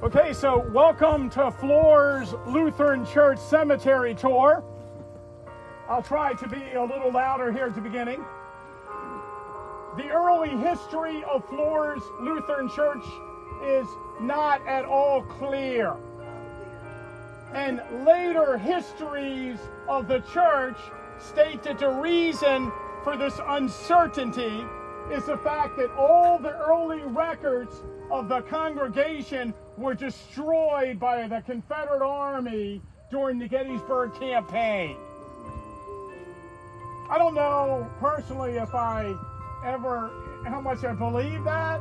Okay, so welcome to Flohr's Lutheran Church Cemetery Tour. I'll try to be a little louder here at the beginning. The early history of Flohr's Lutheran Church is not at all clear. And later histories of the church state that the reason for this uncertainty is the fact that all the early records of the congregation were destroyed by the Confederate Army during the Gettysburg campaign. I don't know personally if how much I believe that.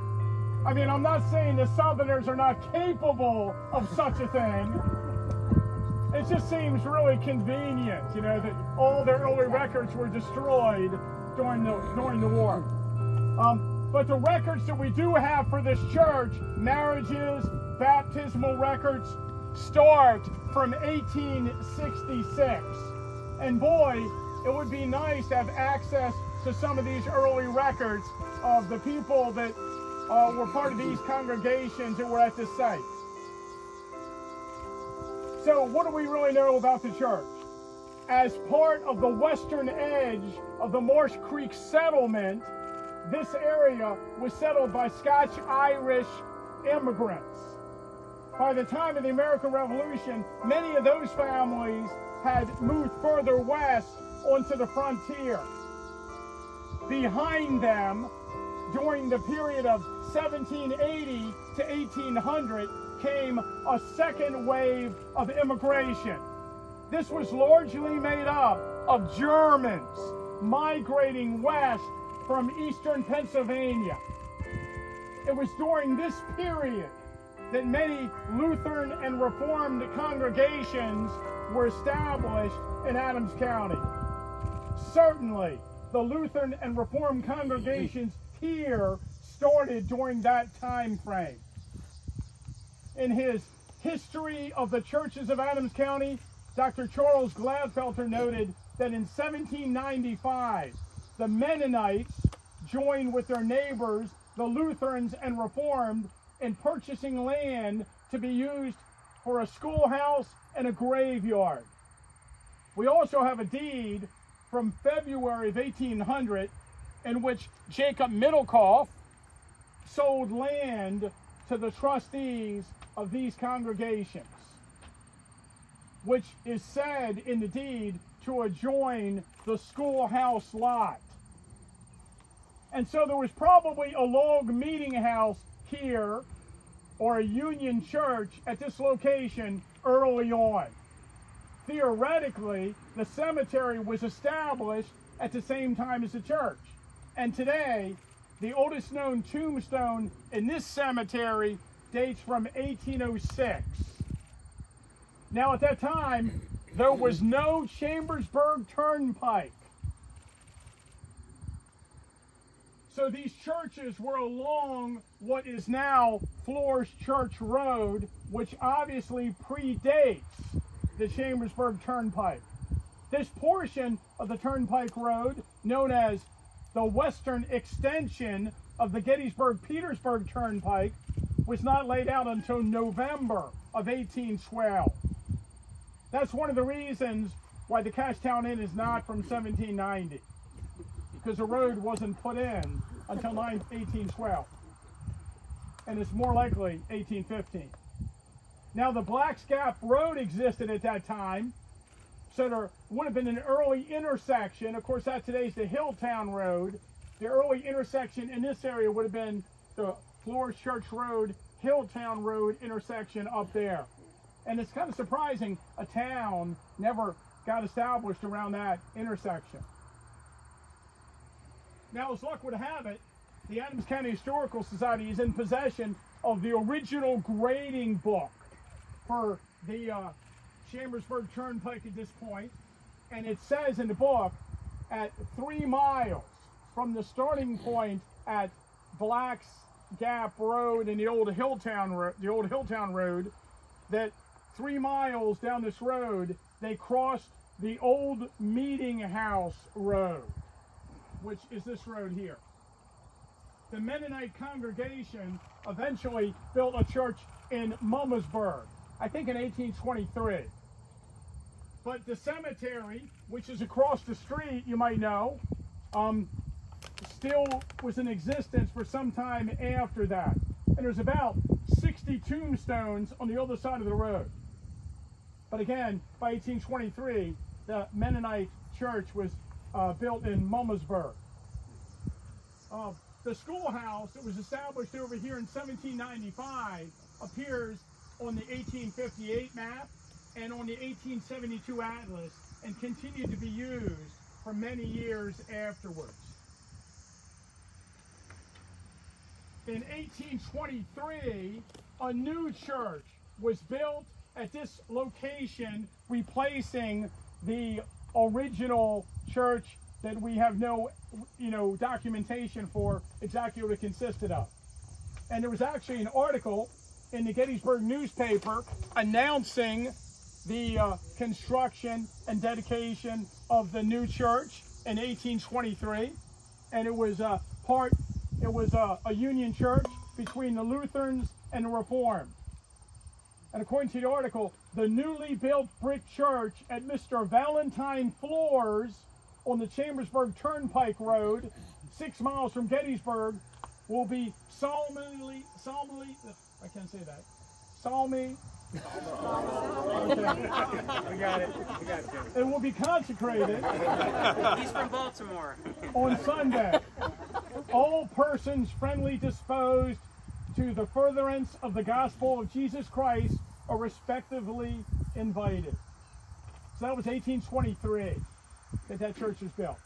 I mean, I'm not saying the Southerners are not capable of such a thing. It just seems really convenient, that all the early records were destroyed during the war. But the records that we do have for this church, marriages, baptismal records, start from 1866. And boy, it would be nice to have access to some of these early records of the people that were part of these congregations that were at this site. So what do we really know about the church? As part of the western edge of the Marsh Creek settlement, this area was settled by Scotch-Irish immigrants. By the time of the American Revolution, many of those families had moved further west onto the frontier. Behind them, during the period of 1780 to 1800, came a second wave of immigration. This was largely made up of Germans migrating west from eastern Pennsylvania. It was during this period that many Lutheran and Reformed congregations were established in Adams County. Certainly, the Lutheran and Reformed congregations here started during that time frame. In his History of the Churches of Adams County, Dr. Charles Gladfelter noted that in 1795, the Mennonites joined with their neighbors, the Lutherans and Reformed, in purchasing land to be used for a schoolhouse and a graveyard. We also have a deed from February of 1800 in which Jacob Middlecoff sold land to the trustees of these congregations, which is said in the deed to adjoin the schoolhouse lot. And so there was probably a log meeting house here or a Union church at this location early on. Theoretically, the cemetery was established at the same time as the church. And today, the oldest known tombstone in this cemetery dates from 1806. Now, at that time, there was no Chambersburg Turnpike. So these churches were along what is now Flohr's Church Road, which obviously predates the Chambersburg Turnpike. This portion of the Turnpike Road, known as the western extension of the Gettysburg-Petersburg Turnpike, was not laid out until November of 1812. That's one of the reasons why the Cashtown Inn is not from 1790, because the road wasn't put in until 1812, and it's more likely 1815. Now, the Black's Gap Road existed at that time, so there would have been an early intersection. Of course, that today's the Hilltown Road. The early intersection in this area would have been the Flohr's Church Road, Hilltown Road intersection up there. And it's kind of surprising a town never got established around that intersection. Now, as luck would have it, the Adams County Historical Society is in possession of the original grading book for the Chambersburg Turnpike at this point. And it says in the book, at 3 miles from the starting point at Black's Gap Road and the old Hilltown Road, that 3 miles down this road, they crossed the old Meeting House Road, which is this road here. the Mennonite congregation eventually built a church in Mummersburg, I think in 1823. But the cemetery, which is across the street, you might know, still was in existence for some time after that. And there's about 60 tombstones on the other side of the road. But again, by 1823, the Mennonite church was built in Mummersburg. The schoolhouse that was established over here in 1795 appears on the 1858 map and on the 1872 atlas, and continued to be used for many years afterwards. In 1823, a new church was built at this location, replacing the original church that we have no, documentation for exactly what it consisted of. And there was actually an article in the Gettysburg newspaper announcing the construction and dedication of the new church in 1823, and it was a union church between the Lutherans and the Reformed. And according to the article, the newly built brick church at Mr. Valentine Flohr's on the Chambersburg Turnpike Road, 6 miles from Gettysburg, will be solemnly, I can't say that, solemnly. We got it. It will be consecrated. He's from Baltimore. On Sunday. All persons friendly disposed to the furtherance of the gospel of Jesus Christ are respectively invited. So that was 1823 that church was built.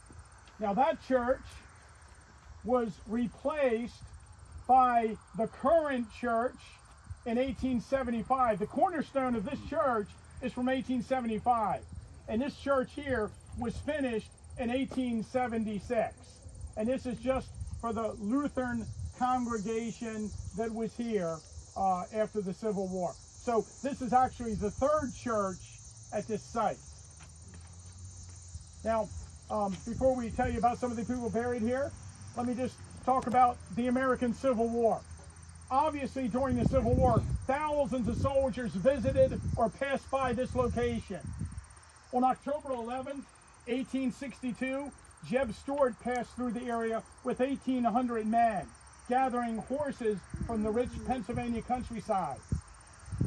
Now that church was replaced by the current church in 1875. The cornerstone of this church is from 1875. And this church here was finished in 1876. And this is just for the Lutheran congregation that was here after the Civil War. So this is actually the third church at this site. Now, before we tell you about some of the people buried here, let me just talk about the American Civil War. Obviously, during the Civil War, thousands of soldiers visited or passed by this location. On October 11, 1862, Jeb Stuart passed through the area with 1,800 men, gathering horses from the rich Pennsylvania countryside.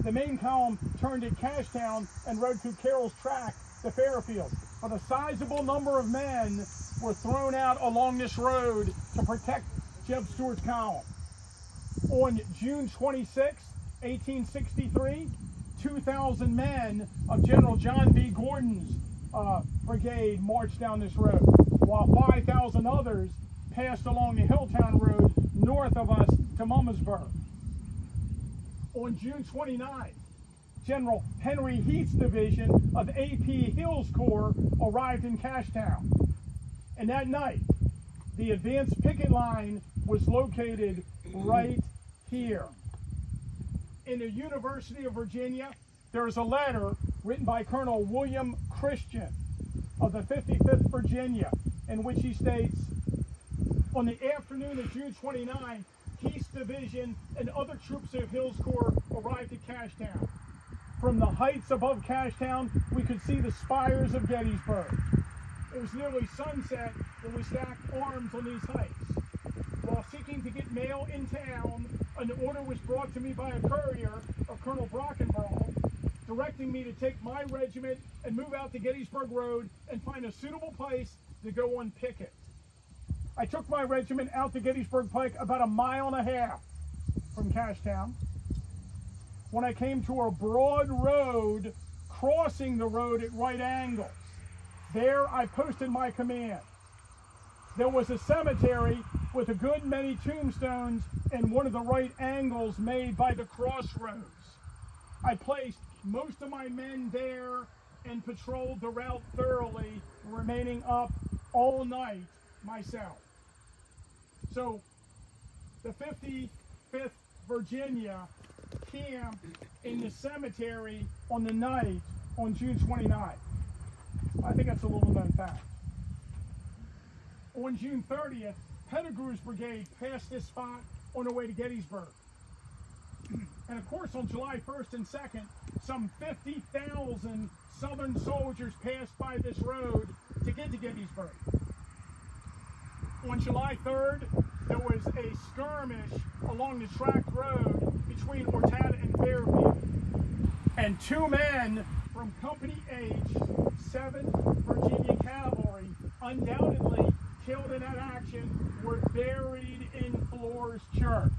The main column turned at Cashtown and rode through Carroll's Track to Fairfield. But a sizable number of men were thrown out along this road to protect Jeb Stuart's column. On June 26, 1863, 2,000 men of General John B. Gordon's brigade marched down this road, while 5,000 others passed along the Hilltown Road north of us to Mummersburg. On June 29th, General Henry Heath's division of A.P. Hill's Corps arrived in Cashtown. And that night, the advanced picket line was located right here. In the University of Virginia, there is a letter written by Colonel William Christian of the 55th Virginia, in which he states, on the afternoon of June 29, Heath's division and other troops of Hill's Corps arrived at Cashtown. From the heights above Cashtown, we could see the spires of Gettysburg. It was nearly sunset when we stacked arms on these heights. While seeking to get mail in town, an order was brought to me by a courier of Colonel Brockenbrough, directing me to take my regiment and move out to Gettysburg Road and find a suitable place to go on picket. I took my regiment out to Gettysburg Pike about 1.5 miles from Cashtown. When I came to a broad road crossing the road at right angles, there I posted my command. There was a cemetery with a good many tombstones in one of the right angles made by the crossroads. I placed most of my men there and patrolled the route thoroughly, remaining up all night myself. So the 55th Virginia camped in the cemetery on the night on June 29th. I think that's a little known fact. On June 30th, Pettigrew's brigade passed this spot on their way to Gettysburg. And of course, on July 1st and 2nd, some 50,000 Southern soldiers passed by this road to get to Gettysburg. On July 3rd, there was a skirmish along the track road between Ortata and Fairfield. And 2 men from Company H, 7th Virginia Cavalry, undoubtedly killed in that action, were buried in Flohr's church.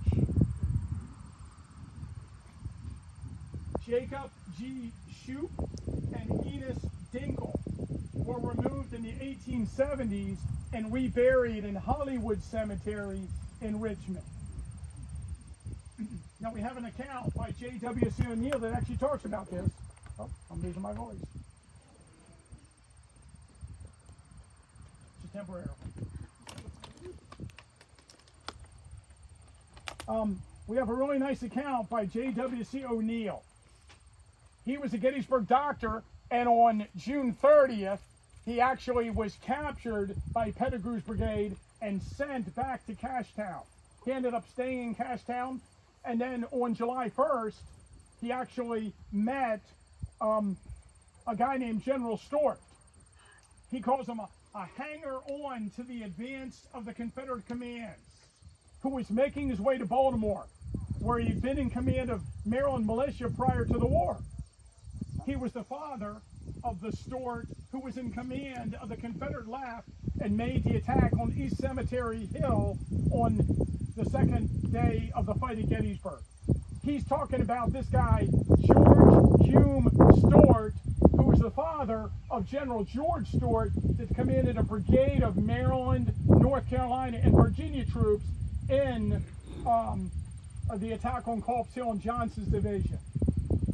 Jacob G. Shoup and Enos Dinkle were removed in the 1870s and reburied in Hollywood Cemetery in Richmond. Now we have an account by J.W.C. O'Neill that actually talks about this. Oh, I'm losing my voice. Just temporarily. We have a really nice account by J.W.C. O'Neill. He was a Gettysburg doctor, and on June 30th, he actually was captured by Pettigrew's brigade and sent back to Cashtown. He ended up staying in Cashtown, and then on July 1st, he actually met a guy named General Stuart. He calls him a hanger-on to the advance of the Confederate commands, who was making his way to Baltimore, where he'd been in command of Maryland militia prior to the war. He was the father of the Stuart who was in command of the Confederate left and made the attack on East Cemetery Hill on the second day of the fight at Gettysburg. He's talking about this guy, George Hume Stuart, who was the father of General George Stuart that commanded a brigade of Maryland, North Carolina, and Virginia troops in the attack on Culp's Hill and Johnson's division.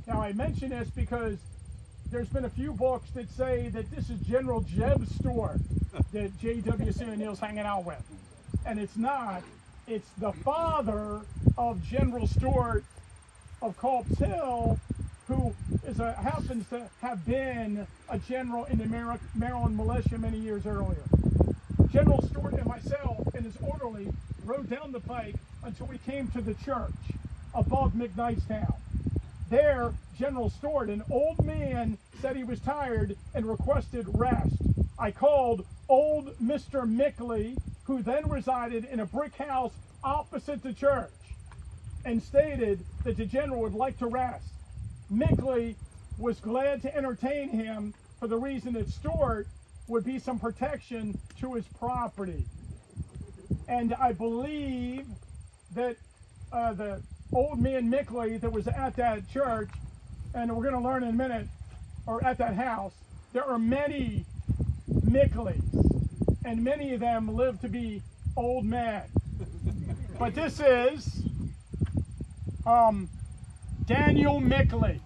Now, I mention this because there's been a few books that say that this is General Jeb Stuart that J.W.C. O'Neill's hanging out with. And it's not. It's the father of General Stuart of Culp's Hill, who happens to have been a general in the Maryland militia many years earlier. General Stuart and myself and his orderly rode down the pike until we came to the church above McKnightstown. There, General Stuart, an old man, said he was tired and requested rest. I called old Mr. Mickley, who then resided in a brick house opposite the church, and stated that the general would like to rest. Mickley was glad to entertain him for the reason that Stuart would be some protection to his property. And I believe that the old man Mickley that was at that church, and we're going to learn in a minute, or at that house, there are many Mickleys, and many of them live to be old men. But this is Daniel Mickley,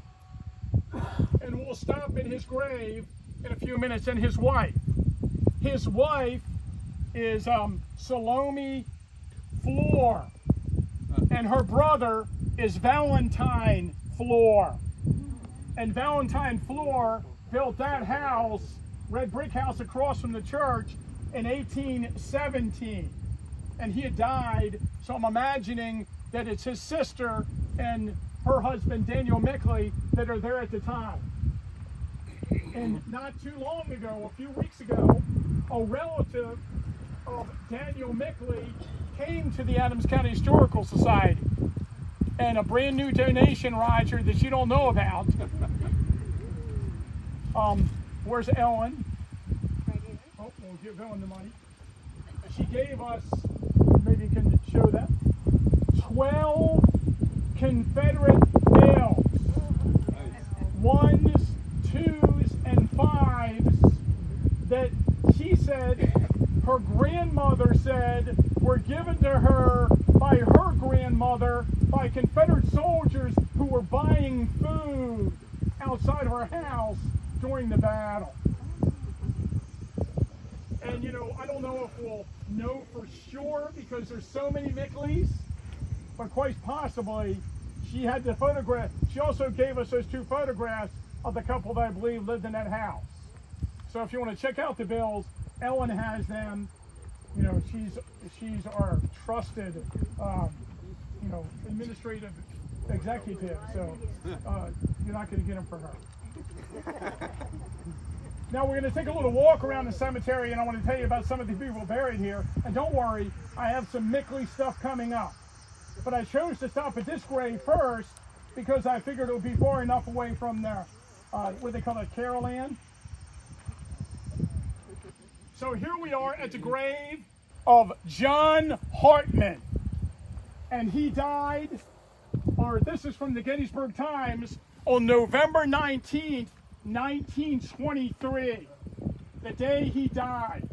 and we'll stop in his grave in a few minutes, and his wife. His wife is Salome Flohr, and her brother is Valentine Flohr. And Valentine Flohr built that house, red brick house across from the church, in 1817. And he had died, so I'm imagining that it's his sister and her husband, Daniel Mickley, that are there at the time. And not too long ago, a few weeks ago, a relative of Daniel Mickley came to the Adams County Historical Society, and a brand new donation, Roger, that you don't know about. Where's Ellen? Right here. Oh, we'll give Ellen the money. She gave us, maybe you can show that, 12 Confederate nails. Ones, twos, and fives that she said, her grandmother said, were given to her by her grandmother by Confederate soldiers who were buying food outside her house during the battle. And you know, I don't know if we'll know for sure because there's so many Mickleys, but quite possibly she had the photograph. She also gave us those 2 photographs of the couple that I believe lived in that house. So if you want to check out the bills, Ellen has them. you know, she's our trusted, you know, administrative executive. So you're not going to get them for her. Now we're going to take a little walk around the cemetery, and I want to tell you about some of the people buried here. And don't worry, I have some Mickley stuff coming up. But I chose to stop at this grave first because I figured it would be far enough away from their, what they call it, Caroline. So here we are at the grave of John Hartman. And he died, or this is from the Gettysburg Times, on November 19th, 1923, the day he died.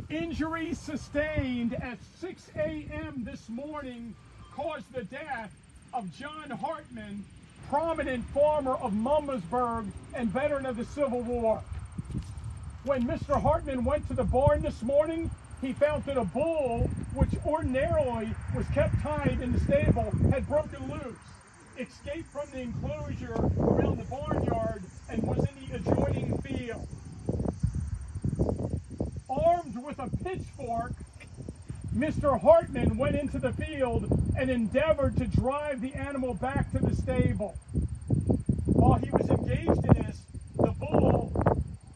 Injuries sustained at 6 a.m. this morning caused the death of John Hartman, prominent farmer of Mummersburg and veteran of the Civil War. When Mr. Hartman went to the barn this morning, he found that a bull, which ordinarily was kept tied in the stable, had broken loose, escaped from the enclosure around the barnyard, and was in the adjoining field. Armed with a pitchfork, Mr. Hartman went into the field and endeavored to drive the animal back to the stable. While he was engaged in this, the bull,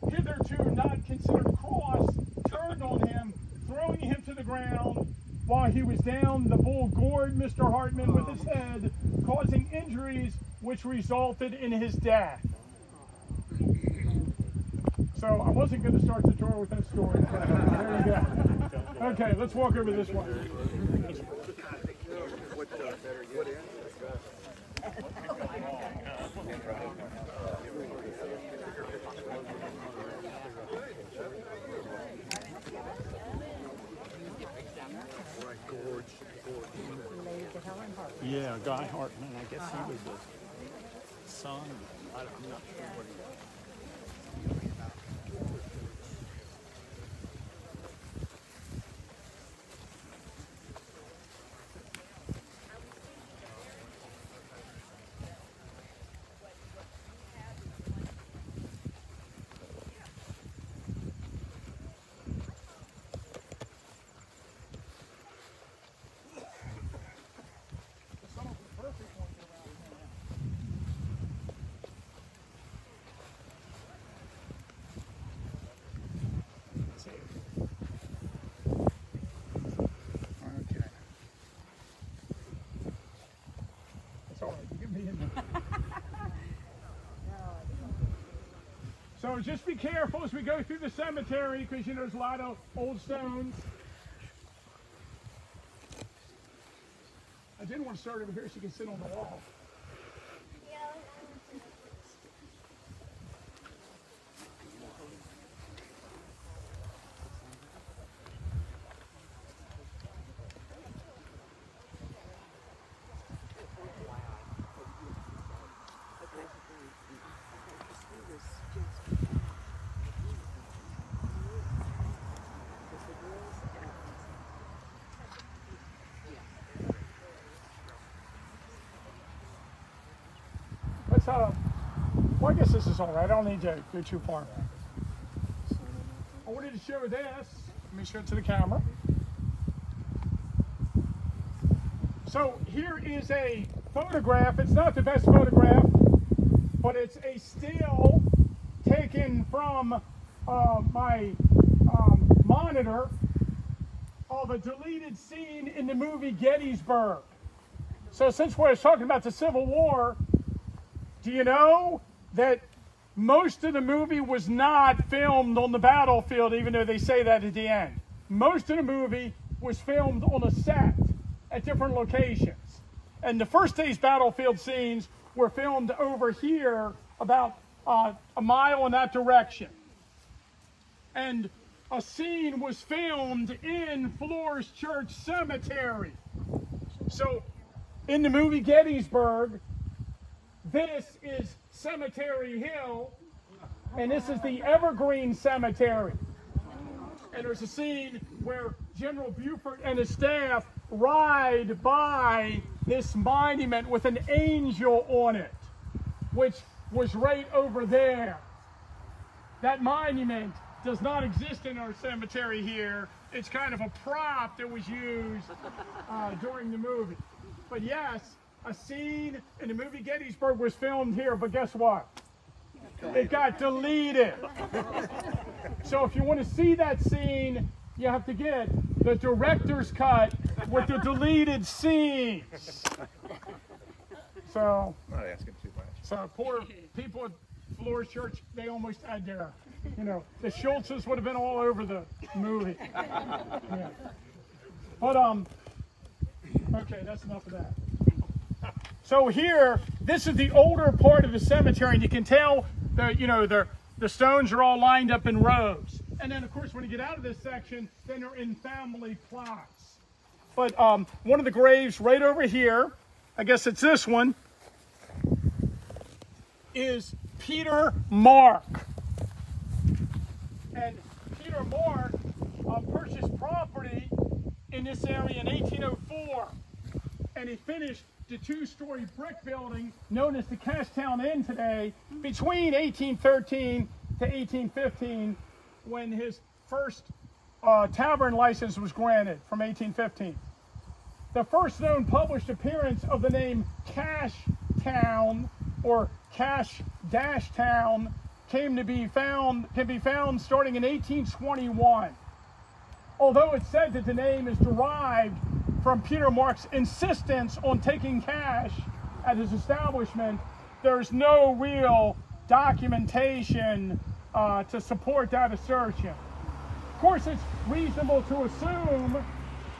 hitherto not considered cross, turned on him, throwing him to the ground. While he was down, the bull gored Mr. Hartman with his head, causing injuries which resulted in his death. So I wasn't going to start the tour with that story. There you go. Okay, let's walk over this one. Yeah, Guy Hartman. I guess he was the son. I'm not sure what he was. So just be careful as we go through the cemetery, because you know there's a lot of old stones. I didn't want to start over here so you can sit on the wall. Well, I guess this is all right. I don't need to go too far. I wanted to show this. Let me show it to the camera. So here is a photograph. It's not the best photograph, but it's a still taken from my monitor of a deleted scene in the movie Gettysburg. So since we're talking about the Civil War, do you know that most of the movie was not filmed on the battlefield, even though they say that at the end? Most of the movie was filmed on a set at different locations. And the first day's battlefield scenes were filmed over here, about a mile in that direction. And a scene was filmed in Flohr's Church Cemetery. So in the movie Gettysburg, this is Cemetery Hill, and this is the Evergreen Cemetery. And there's a scene where General Buford and his staff ride by this monument with an angel on it, which was right over there. That monument does not exist in our cemetery here. It's kind of a prop that was used during the movie. But yes, a scene in the movie Gettysburg was filmed here, but guess what? It got deleted. So if you want to see that scene, you have to get the director's cut with the deleted scenes. So, I'm not asking too much. so poor people at Flohr Church, they almost had their, the Schultzes would have been all over the movie. Yeah. But, okay, that's enough of that. So here, this is the older part of the cemetery, and you can tell the stones are all lined up in rows. And then, of course, when you get out of this section, then they're in family plots. But one of the graves right over here, I guess it's this one, is Peter Mark. And Peter Mark purchased property in this area in 1804. And he finished the two-story brick building known as the Cashtown Inn today between 1813 to 1815 when his first tavern license was granted from 1815. The first known published appearance of the name Cashtown or Cash-Town can be found starting in 1821. Although it's said that the name is derived from Peter Mark's insistence on taking cash at his establishment, there's no real documentation to support that assertion. Of course, it's reasonable to assume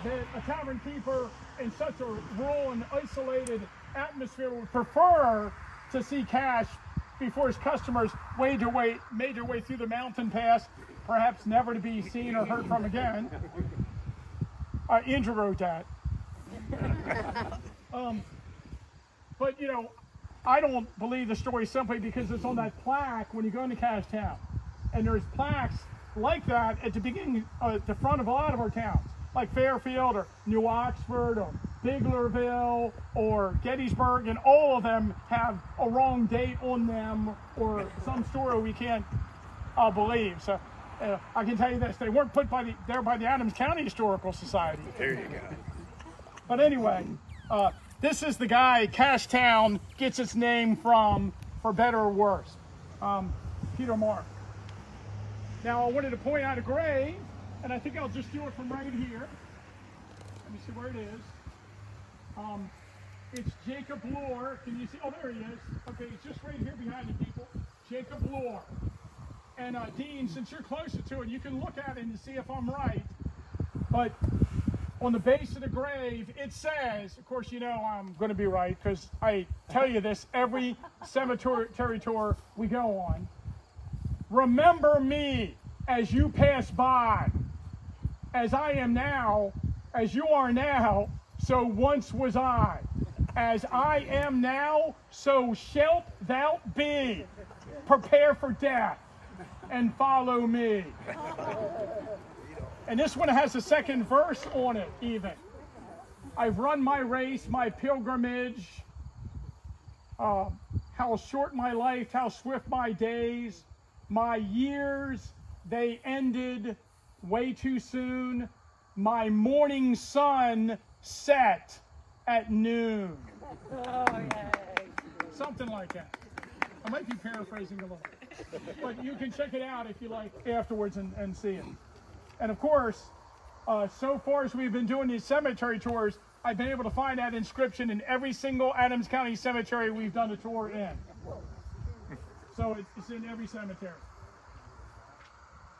that a tavern keeper in such a rural and isolated atmosphere would prefer to see cash before his customers made their way through the mountain pass, perhaps never to be seen or heard from again. Andrew wrote that. But I don't believe the story simply because it's on that plaque when you go into Cashtown. And there's plaques like that at the beginning, at the front of a lot of our towns, like Fairfield or New Oxford or Biglerville or Gettysburg, and all of them have a wrong date on them or some story we can't believe. So I can tell you this, they weren't put there by the Adams County Historical Society. There you go. But anyway, this is the guy Cashtown gets its name from, for better or worse, Peter Mark. Now I wanted to point out a grave, and I think I'll just do it from right here. Let me see where it is. It's Jacob Flohr. Can you see? Oh, there he is. Okay, it's just right here behind the people. Jacob Flohr. And Dean, since you're closer to it, you can look at it and see if I'm right. But on the base of the grave, it says, of course, I'm going to be right because I tell you this every cemetery tour we go on. Remember me as you pass by, as I am now, as you are now, so once was I. As I am now, so shalt thou be. Prepare for death and follow me. And this one has a second verse on it even. I've run my race, my pilgrimage. How short my life, how swift my days. My years, they ended way too soon. My morning sun set at noon. Oh, yay. Something like that. I might be paraphrasing a little. But you can check it out if you like afterwards and see it. And of course, so far as we've been doing these cemetery tours, I've been able to find that inscription in every single Adams County cemetery we've done a tour in. So it's in every cemetery.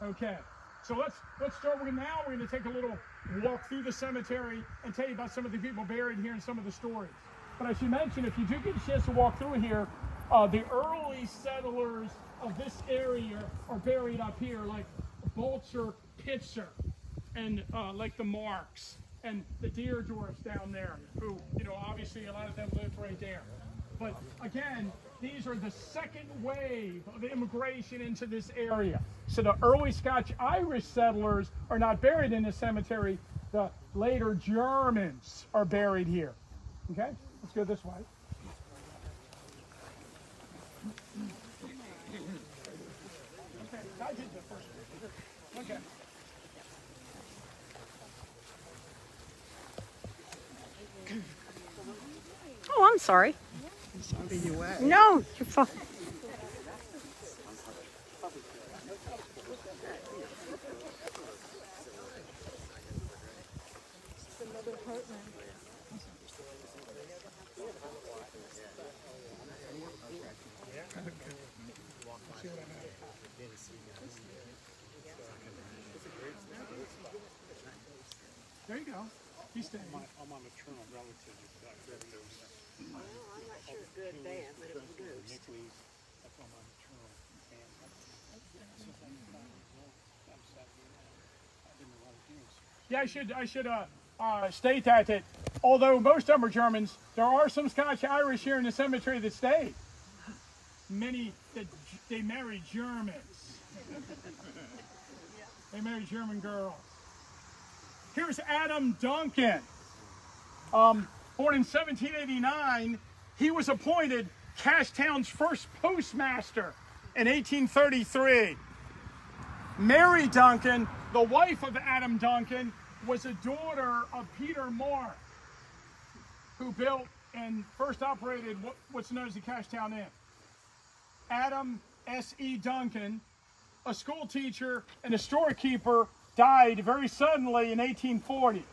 Okay, so let's start with now. We're going to take a little walk through the cemetery and tell you about some of the people buried here and some of the stories. But I should mention, if you do get a chance to walk through here, the early settlers of this area are buried up here, like Bolcher, Pitzer, and like the Marks and the Deerdorfs down there, who, obviously a lot of them lived right there. But again, these are the second wave of immigration into this area. So the early Scotch-Irish settlers are not buried in the cemetery. The later Germans are buried here. Okay, let's go this way. Okay. I did the first one. Okay. Oh, I'm sorry. No, you're fine. Hartman. There you go. He's staying. I'm on maternal relative with Reverend Osa. I'm not sure it's good or bad, but it was good. Nicholas, that's on my maternal family. Yeah, I should state that although most of them are Germans, there are some Scotch Irish here in the cemetery that stayed. Many that they married Germans. They married German girls. Here's Adam Duncan. Born in 1789, he was appointed Cashtown's first postmaster in 1833. Mary Duncan, the wife of Adam Duncan, was a daughter of Peter Mark, who built and first operated what's known as the Cashtown Inn. Adam S.E. Duncan, a school teacher and a storekeeper, died very suddenly in 1840.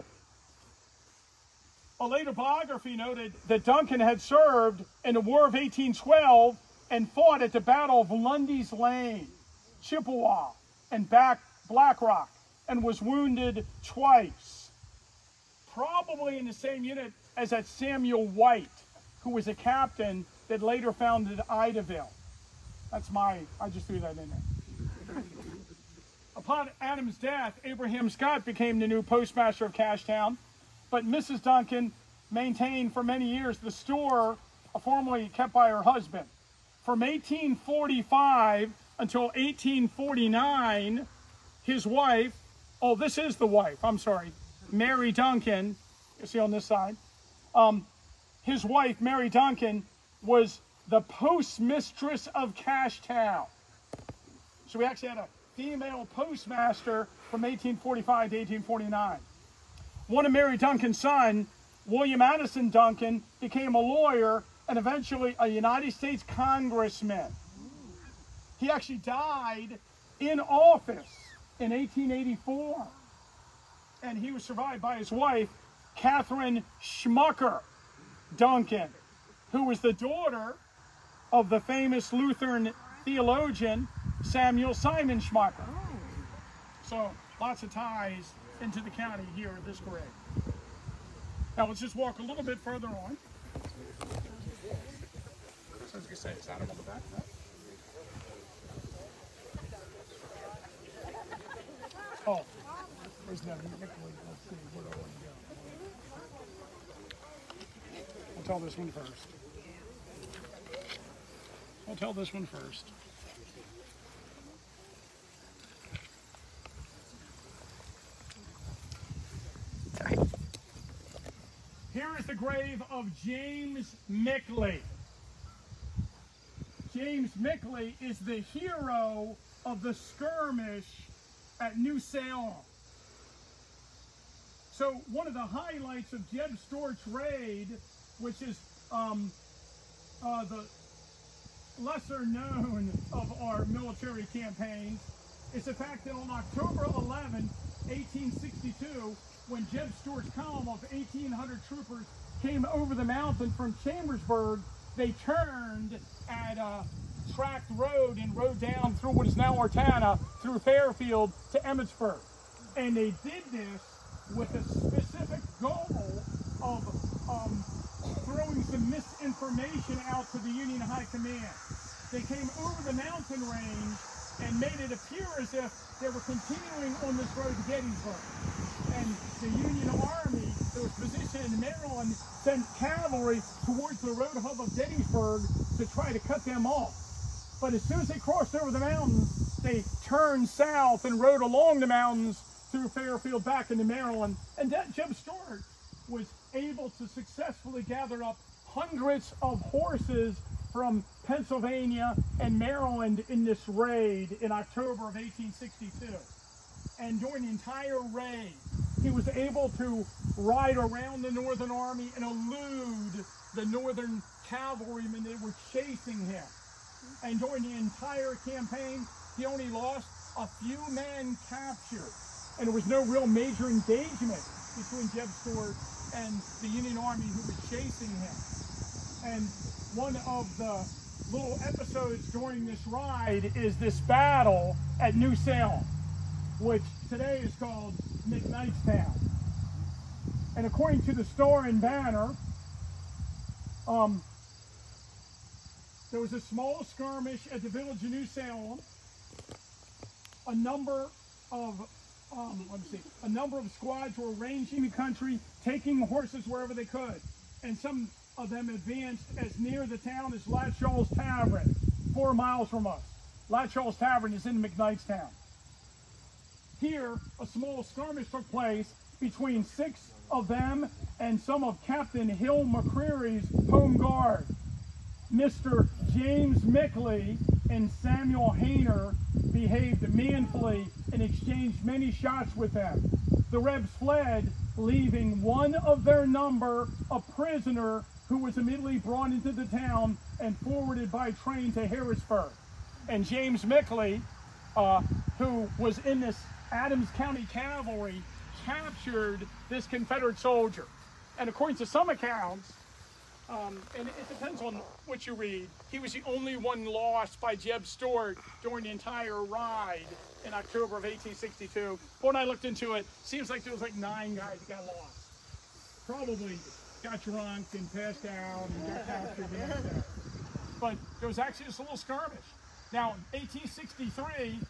A later biography noted that Duncan had served in the War of 1812 and fought at the Battle of Lundy's Lane, Chippewa, and Black Rock, and was wounded twice. Probably in the same unit as that Samuel White, who was a captain that later founded Idaville. I just threw that in there. Upon Adam's death, Abraham Scott became the new postmaster of Cashtown, but Mrs. Duncan maintained for many years the store formerly kept by her husband. From 1845 until 1849, his wife, oh, this is the wife, I'm sorry, Mary Duncan, you see on this side, his wife, Mary Duncan, was the postmistress of Cashtown. So we actually had a female postmaster from 1845 to 1849. One of Mary Duncan's sons, William Addison Duncan, became a lawyer and eventually a United States congressman. He actually died in office in 1884. And he was survived by his wife, Catherine Schmucker Duncan, who was the daughter of the famous Lutheran theologian Samuel Simon Schmucker. So lots of ties into the county here at this grave. Now let's just walk a little bit further on. I was going to say, is Adam on the back? Oh, where's that? Let's see, where do I want to go? I'll tell this one first. I'll tell this one first. Here is the grave of James Mickley. James Mickley is the hero of the skirmish at New Salem. So one of the highlights of Jeb Stewart's raid, which is the lesser known of our military campaigns, is the fact that on October 11, 1862, when Jeb Stewart's column of 1,800 troopers came over the mountain from Chambersburg, they turned at Tract Road and rode down through what is now Ortana, through Fairfield to Emmitsburg. And they did this with a specific goal of throwing some misinformation out to the Union High Command. They came over the mountain range and made it appear as if they were continuing on this road to Gettysburg. And the Union Army that was positioned in Maryland sent cavalry towards the road hub of Gettysburg to try to cut them off. But as soon as they crossed over the mountains, they turned south and rode along the mountains through Fairfield back into Maryland. And Jeb Stewart was able to successfully gather up hundreds of horses from Pennsylvania and Maryland in this raid in October of 1862. And during the entire raid, he was able to ride around the Northern Army and elude the Northern cavalrymen that were chasing him. And during the entire campaign, he only lost a few men captured. And there was no real major engagement between Jeb Stuart and the Union Army who was chasing him. And one of the little episodes during this ride is this battle at New Salem, which today is called McKnightstown. And according to the Star and Banner, there was a small skirmish at the village of New Salem. A number of squads were ranging the country, taking horses wherever they could. And some of them advanced as near the town as Latchall's Tavern, 4 miles from us. Latchall's Tavern is in McKnightstown. Here, a small skirmish took place between 6 of them and some of Captain Hill McCreary's home guard. Mr. James Mickley and Samuel Hayner behaved manfully and exchanged many shots with them. The Rebs fled, leaving one of their number a prisoner who was immediately brought into the town and forwarded by train to Harrisburg. And James Mickley, who was in this Adams County Cavalry, captured this Confederate soldier. And according to some accounts, and it depends on what you read, he was the only one lost by Jeb Stuart during the entire ride in October of 1862. But when I looked into it, seems like there was like 9 guys that got lost. Probably got drunk and passed out and got captured the next day. But there was actually this little skirmish. Now, in 1863,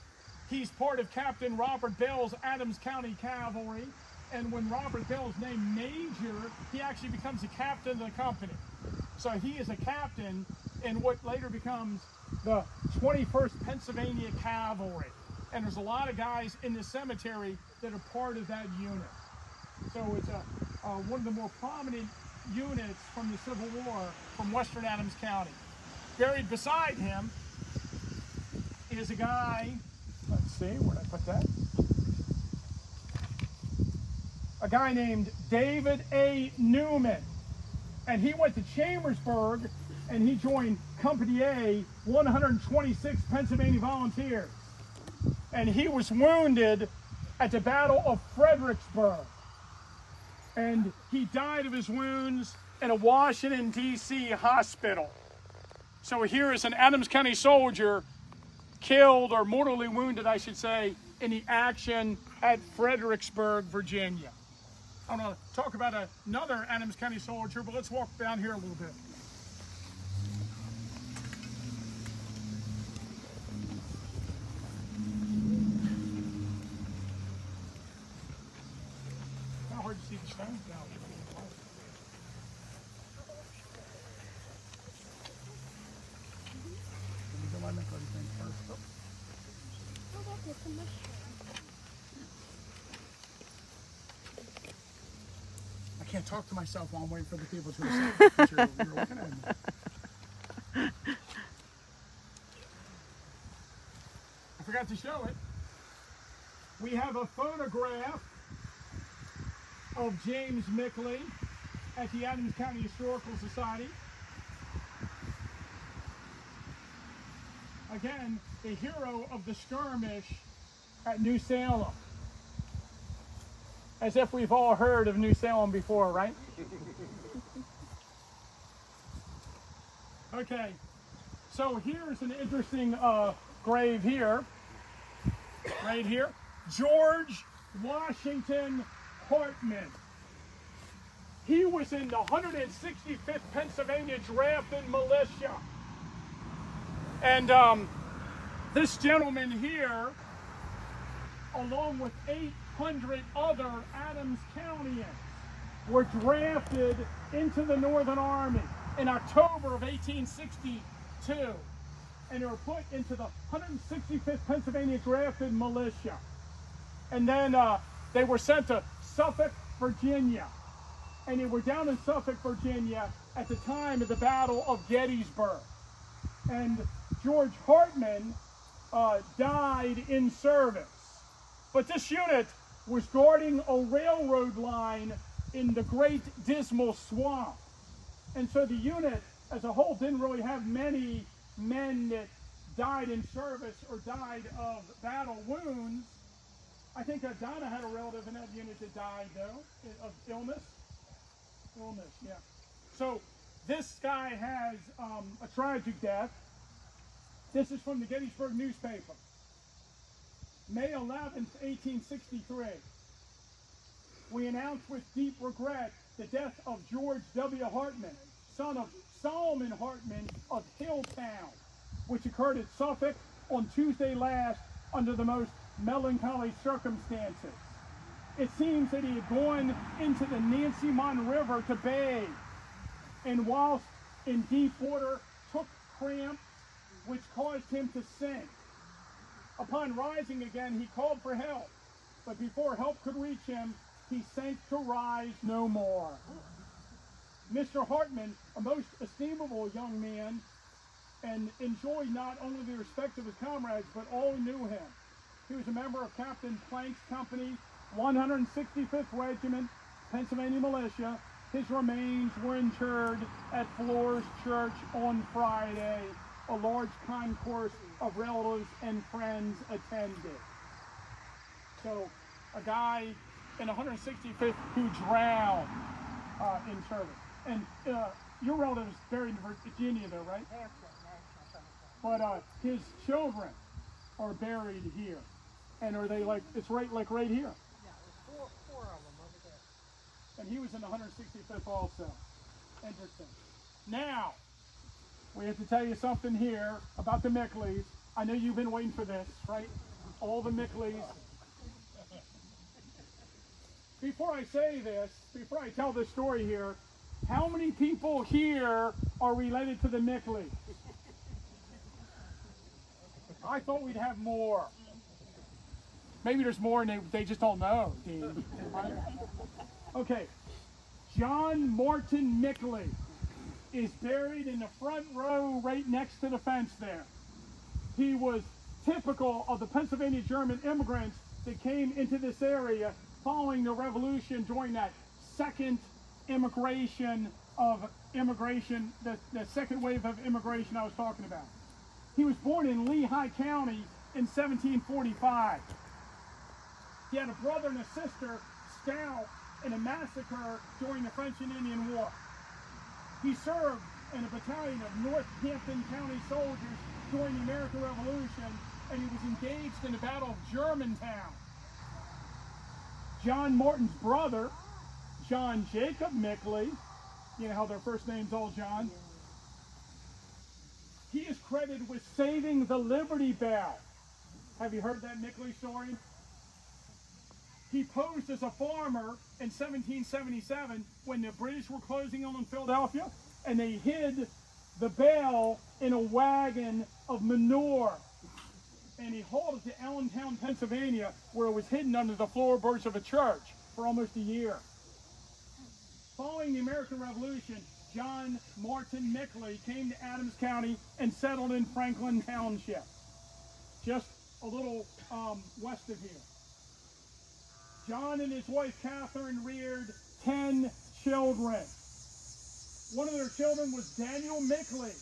he's part of Captain Robert Bell's Adams County Cavalry. And when Robert Bell is named Major, he actually becomes a captain of the company. So he is a captain in what later becomes the 21st Pennsylvania Cavalry. And there's a lot of guys in the cemetery that are part of that unit. So it's one of the more prominent units from the Civil War from Western Adams County. Buried beside him is a guy, let's see, where did I put that? A guy named David A. Newman. And he went to Chambersburg and he joined Company A, 126 Pennsylvania Volunteers. And he was wounded at the Battle of Fredericksburg. And he died of his wounds in a Washington, D.C. hospital. So here is an Adams County soldier killed, or mortally wounded, I should say, in the action at Fredericksburg, Virginia. I'm going to talk about another Adams County soldier, but let's walk down here a little bit. How hard to see the stones now? Let me go my necklace thing first. I can't talk to myself while I'm waiting for the people to assemble. You're looking at me. I forgot to show it. We have a photograph of James Mickley at the Adams County Historical Society. Again, the hero of the skirmish at New Salem. As if we've all heard of New Salem before, right? Okay, so here's an interesting grave here, right here. George Washington Hartman. He was in the 165th Pennsylvania Drafted Militia. And this gentleman here, along with 800 other Adams Countyans, were drafted into the Northern Army in October of 1862. And they were put into the 165th Pennsylvania Drafted Militia. And then they were sent to Suffolk, Virginia. And they were down in Suffolk, Virginia at the time of the Battle of Gettysburg. and George Hartman died in service. But this unit was guarding a railroad line in the Great Dismal Swamp. And so the unit as a whole didn't really have many men that died in service or died of battle wounds. I think Donna had a relative in that unit that died, though, of illness. Illness, yeah. So this guy has a tragic death. This is from the Gettysburg newspaper. May 11th, 1863. We announce with deep regret the death of George W. Hartman, son of Salem Hartman of Hilltown, which occurred at Suffolk on Tuesday last under the most melancholy circumstances. It seems that he had gone into the Nancy River to bathe, and whilst in deep water took cramp, which caused him to sink. Upon rising again, he called for help, but before help could reach him, he sank to rise no more. Mr. Hartman, a most estimable young man, and enjoyed not only the respect of his comrades, but all who knew him. He was a member of Captain Plank's company, 165th Regiment, Pennsylvania Militia. His remains were interred at Flohr's Church on Friday. A large concourse of relatives and friends attended. So, a guy in 165th who drowned in service. And your relative's buried in Virginia, though, right? But his children are buried here. And are they like, it's right here? Yeah, there's four of them over there. And he was in the 165th also. Interesting. Now, we have to tell you something here about the Mickleys. I know you've been waiting for this, right? All the Mickleys. Before I say this, before I tell this story here, how many people here are related to the Mickleys? I thought we'd have more. Maybe there's more and they just don't know, Dean. Okay. John Morton Mickley is buried in the front row right next to the fence there. He was typical of the Pennsylvania German immigrants that came into this area following the revolution during that second immigration, the second wave of immigration I was talking about. He was born in Lehigh County in 1745. He had a brother and a sister scalped in a massacre during the French and Indian War. He served in a battalion of Northampton County soldiers during the American Revolution, and he was engaged in the Battle of Germantown. John Morton's brother, John Jacob Mickley, you know how their first name's all John, he is credited with saving the Liberty Bell. Have you heard that Mickley story? He posed as a farmer in 1777 when the British were closing on Philadelphia, and they hid the bell in a wagon of manure. And he hauled it to Allentown, Pennsylvania, where it was hidden under the floorboards of a church for almost a year. Following the American Revolution, John Morton Mickley came to Adams County and settled in Franklin Township, just a little west of here. John and his wife Catherine reared 10 children. One of their children was Daniel Mickley.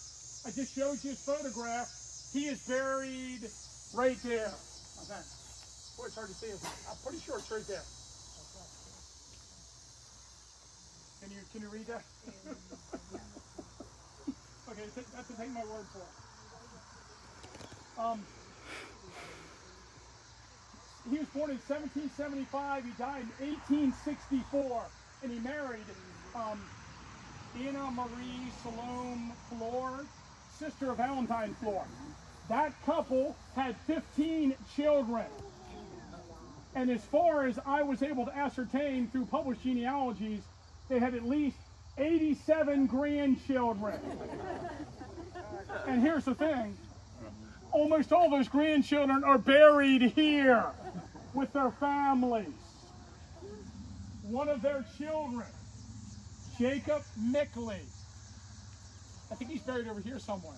I just showed you his photograph. He is buried right there. Okay. Boy, it's hard to see. I'm pretty sure it's right there. Can you read that? Okay, that's to take my word for it. He was born in 1775. He died in 1864, and he married Anna Marie Salome Flohr, sister of Valentine Flohr. That couple had 15 children. And as far as I was able to ascertain through published genealogies, they had at least 87 grandchildren. And here's the thing. Almost all those grandchildren are buried here with their families. One of their children, Jacob Mickley, I think he's buried over here somewhere.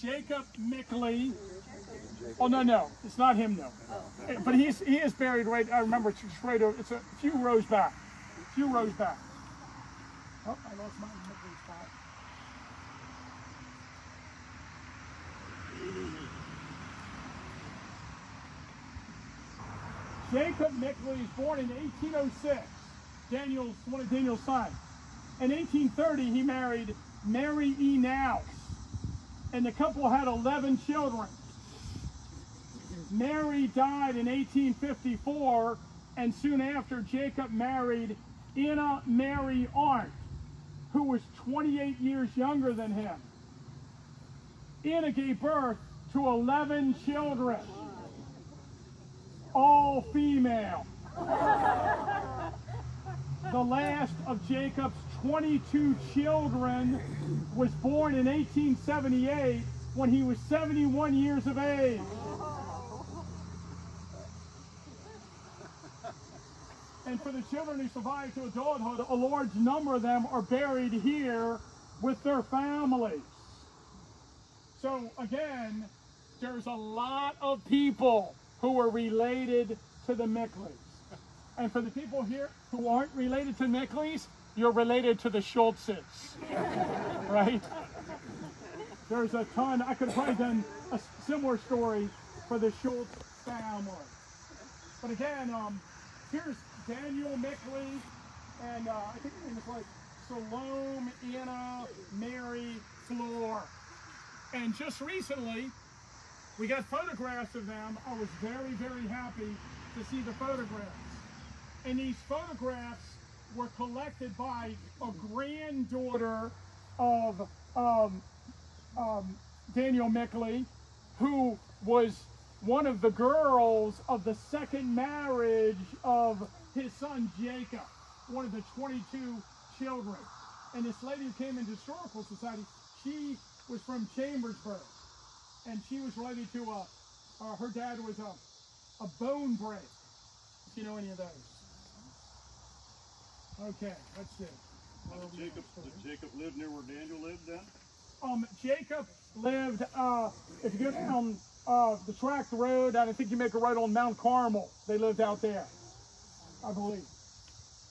Jacob Mickley. Oh, no, it's not him, though. But he is buried right, I remember, it's just right over, it's a few rows back. A few rows back. Oh, I lost my Mickley spot. Jacob Mickley is born in 1806. One of Daniel's sons. In 1830, he married Mary E. Nouse, and the couple had 11 children. Mary died in 1854, and soon after, Jacob married Anna Mary Arndt, who was 28 years younger than him. Anna gave birth to 11 children, all female. The last of Jacob's 22 children was born in 1878 when he was 71 years of age. And for the children who survived to adulthood, a large number of them are buried here with their families. So again, there's a lot of people who are related to the Mickleys. And for the people here who aren't related to Mickleys, you're related to the Schultzes, right? There's a ton. I could have probably done a similar story for the Schultz family. But again, here's Daniel Mickley, and I think her name is like Salome Anna Mary Flohr. And just recently, we got photographs of them. I was very, very happy to see the photographs. And these photographs were collected by a granddaughter of Daniel Mickley, who was one of the girls of the second marriage of his son Jacob, one of the 22 children. And this lady who came into Historical Society, she was from Chambersburg, and she was related to her dad was a bone break, if you know any of those. Okay, let's see. Did Jacob live near where Daniel lived then? Jacob lived, if you go down the tract road, I think you make a right on Mount Carmel. They lived out there, I believe.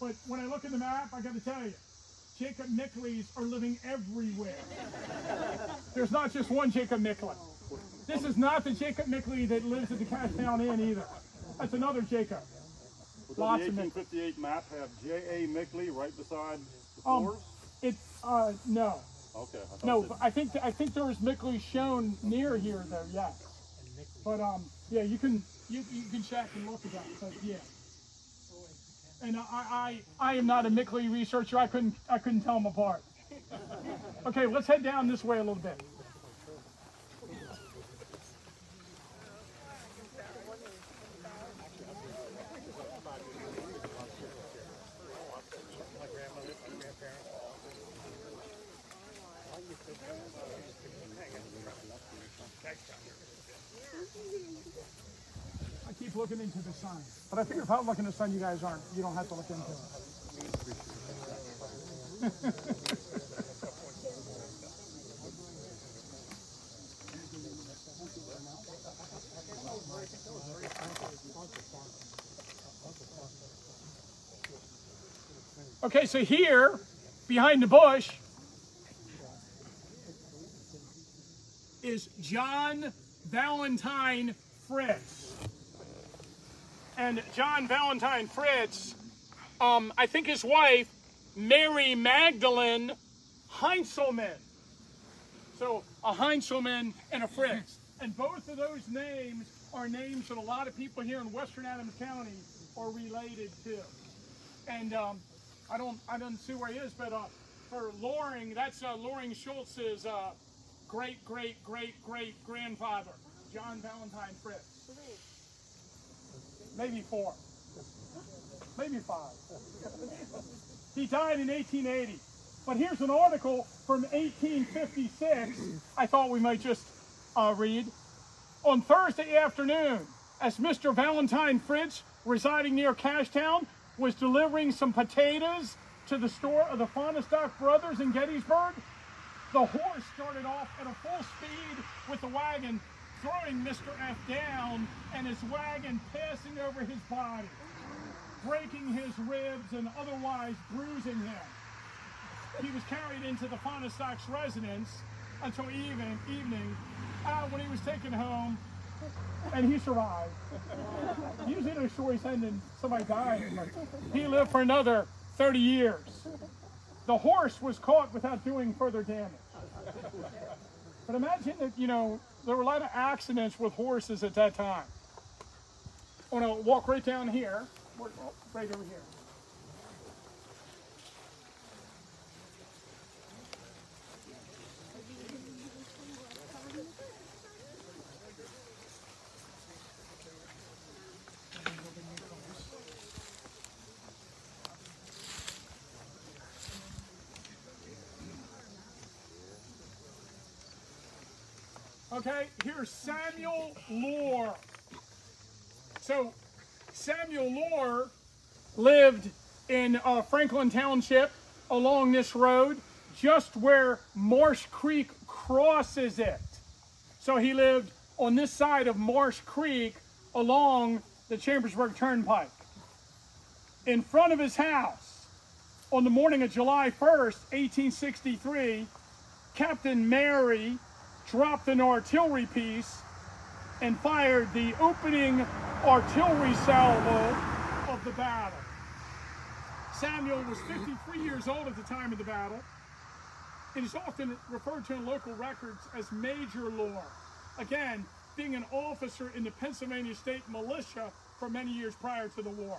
But when I look at the map, I got to tell you, Jacob Mickleys are living everywhere. There's not just one Jacob Mickley. This is not the Jacob Mickley that lives at the Cashtown Inn either. That's another Jacob. Does the 1858 map have J.A. Mickley right beside the Flohrs? No. Okay. No, I think there was Mickley shown near here though. Yeah. But yeah, you can check and look at that. But yeah. And I am not a Mickley researcher. I couldn't tell them apart. Okay, let's head down this way a little bit. I keep looking into the sun, but I figure if I'm looking at the sun, you guys aren't. You don't have to look into it. Okay, so here, behind the bush, is John Valentine Fritz. And John Valentine Fritz, I think his wife, Mary Magdalene Heinzelman. So a Heinzelman and a Fritz. And both of those names are names that a lot of people here in Western Adams County are related to. And I don't see where he is, but for Loring, that's Loring Schultz's great-great-great-great-grandfather, John Valentine Fritz. Maybe 4. Maybe 5. He died in 1880. But here's an article from 1856 I thought we might just read. On Thursday afternoon, as Mr. Valentine Fritz, residing near Cashtown, was delivering some potatoes to the store of the Fonestock brothers in Gettysburg, The horse started off at a full speed with the wagon, throwing Mr. F down, and his wagon passing over his body, breaking his ribs and otherwise bruising him. He was carried into the Fonestock's residence until evening when he was taken home, and he survived. Usually those stories end in somebody dying. He lived for another 30 years. The horse was caught without doing further damage. But imagine that, you know, there were a lot of accidents with horses at that time. I'm going to walk right down here, right over here. Okay, here's Samuel Flohr. So, Samuel Flohr lived in Franklin Township along this road, just where Marsh Creek crosses it. So he lived on this side of Marsh Creek along the Chambersburg Turnpike. In front of his house, on the morning of July 1st, 1863, Captain Mary dropped an artillery piece and fired the opening artillery salvo of the battle. Samuel was 53 years old at the time of the battle. It is often referred to in local records as Major Flohr, again, being an officer in the Pennsylvania State Militia for many years prior to the war.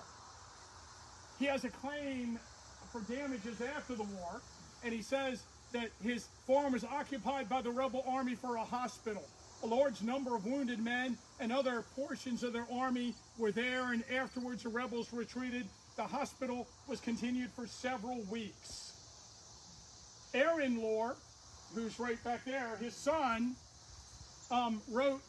He has a claim for damages after the war, and he says that his farm was occupied by the rebel army for a hospital. A large number of wounded men and other portions of their army were there, and afterwards the rebels retreated. The hospital was continued for several weeks. Aaron Flohr, who's right back there, his son, wrote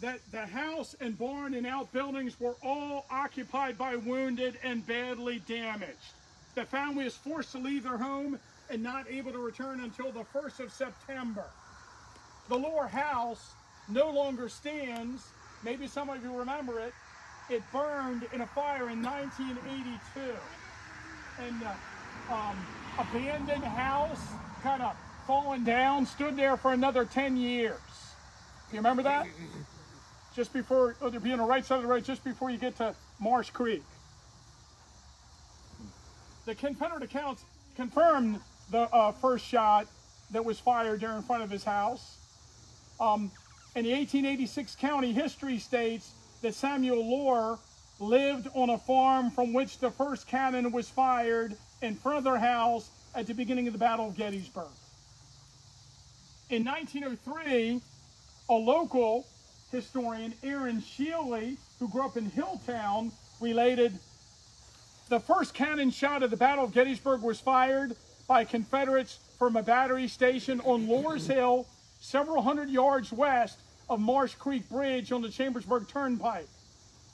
that the house and barn and outbuildings were all occupied by wounded and badly damaged. The family was forced to leave their home and not able to return until the 1st of September. The Flohr house no longer stands. Maybe some of you remember it. It burned in a fire in 1982. And abandoned house, kind of fallen down, stood there for another 10 years. You remember that? Just before, there'd be on the right side of the road, just before you get to Marsh Creek. The Confederate accounts confirmed the first shot that was fired there in front of his house. And the 1886 county history states that Samuel Flohr lived on a farm from which the first cannon was fired in front of their house at the beginning of the Battle of Gettysburg. In 1903, a local historian, Aaron Shealy, who grew up in Hilltown, related the first cannon shot of the Battle of Gettysburg was fired by Confederates from a battery station on Lohr's Hill, several hundred yards west of Marsh Creek Bridge on the Chambersburg Turnpike.